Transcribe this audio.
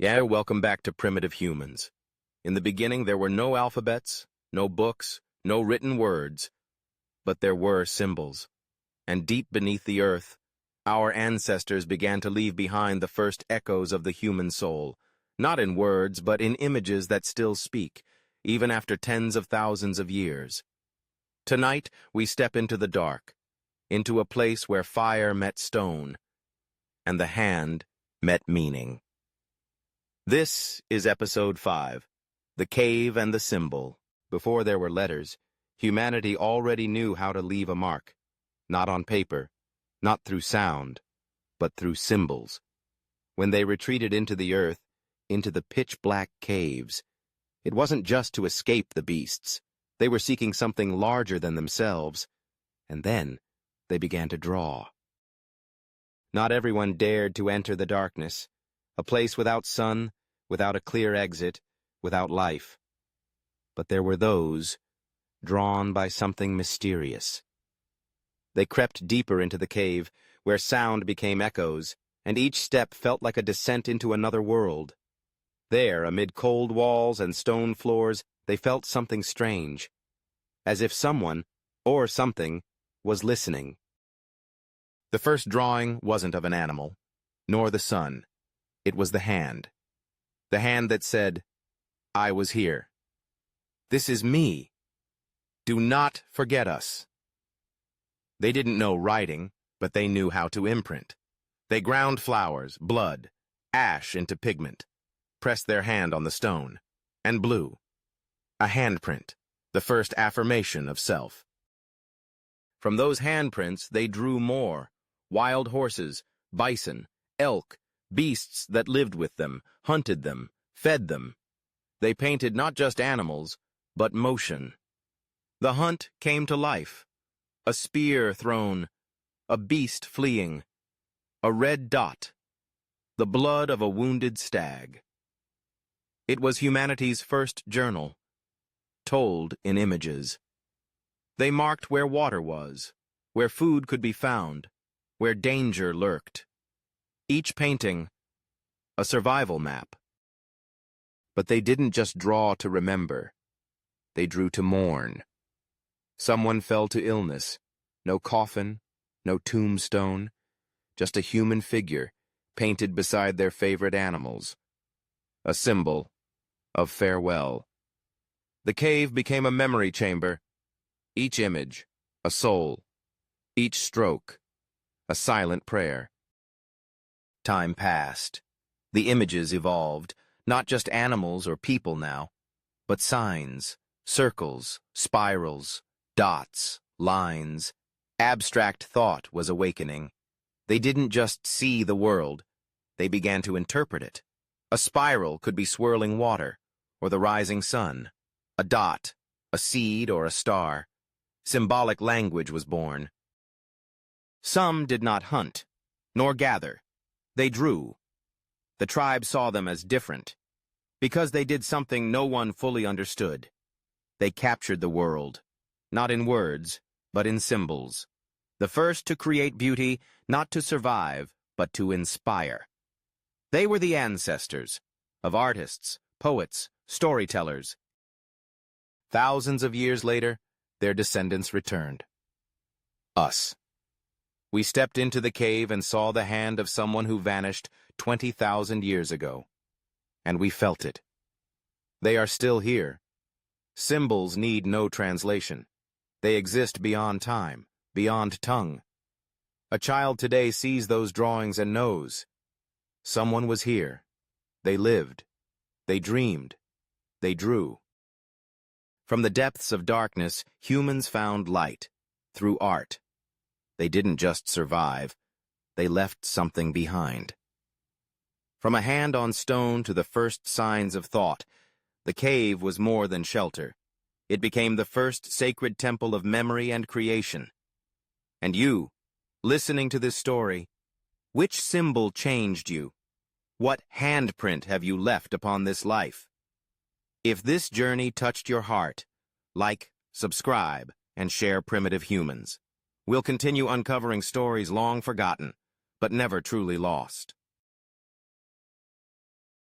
Yeah, welcome back to Primitive Humans. In the beginning, there were no alphabets, no books, no written words, but there were symbols. And deep beneath the earth, our ancestors began to leave behind the first echoes of the human soul, not in words, but in images that still speak, even after tens of thousands of years. Tonight, we step into the dark, into a place where fire met stone, and the hand met meaning. This is Episode 5, The Cave and the Symbol. Before there were letters, humanity already knew how to leave a mark, not on paper, not through sound, but through symbols. When they retreated into the earth, into the pitch-black caves, it wasn't just to escape the beasts. They were seeking something larger than themselves, and then they began to draw. Not everyone dared to enter the darkness, a place without sun, without a clear exit, without life. But there were those, drawn by something mysterious. They crept deeper into the cave, where sound became echoes, and each step felt like a descent into another world. There, amid cold walls and stone floors, they felt something strange, as if someone, or something, was listening. The first drawing wasn't of an animal, nor the sun. It was the hand. The hand that said, "I was here. This is me. Do not forget us." They didn't know writing, but they knew how to imprint. They ground flowers, blood, ash into pigment, pressed their hand on the stone, and blew. A handprint, the first affirmation of self. From those handprints they drew more: wild horses, bison, elk, beasts that lived with them, hunted them, fed them. They painted not just animals, but motion. The hunt came to life. A spear thrown, a beast fleeing, a red dot, the blood of a wounded stag. It was humanity's first journal, told in images. They marked where water was, where food could be found, where danger lurked. Each painting, a survival map. But they didn't just draw to remember. They drew to mourn. Someone fell to illness. No coffin, no tombstone, just a human figure painted beside their favorite animals. A symbol of farewell. The cave became a memory chamber. Each image, a soul. Each stroke, a silent prayer. Time passed. The images evolved, not just animals or people now, but signs, circles, spirals, dots, lines. Abstract thought was awakening. They didn't just see the world, they began to interpret it. A spiral could be swirling water, or the rising sun. A dot, a seed, or a star. Symbolic language was born. Some did not hunt, nor gather. They drew. The tribe saw them as different, because they did something no one fully understood. They captured the world, not in words, but in symbols. The first to create beauty, not to survive, but to inspire. They were the ancestors of artists, poets, storytellers. Thousands of years later, their descendants returned. Us. We stepped into the cave and saw the hand of someone who vanished 20,000 years ago. And we felt it. They are still here. Symbols need no translation. They exist beyond time, beyond tongue. A child today sees those drawings and knows. Someone was here. They lived. They dreamed. They drew. From the depths of darkness, humans found light, through art. They didn't just survive, they left something behind. From a hand on stone to the first signs of thought, the cave was more than shelter. It became the first sacred temple of memory and creation. And you, listening to this story, which symbol changed you? What handprint have you left upon this life? If this journey touched your heart, like, subscribe, and share Primitive Humans. We'll continue uncovering stories long forgotten, but never truly lost.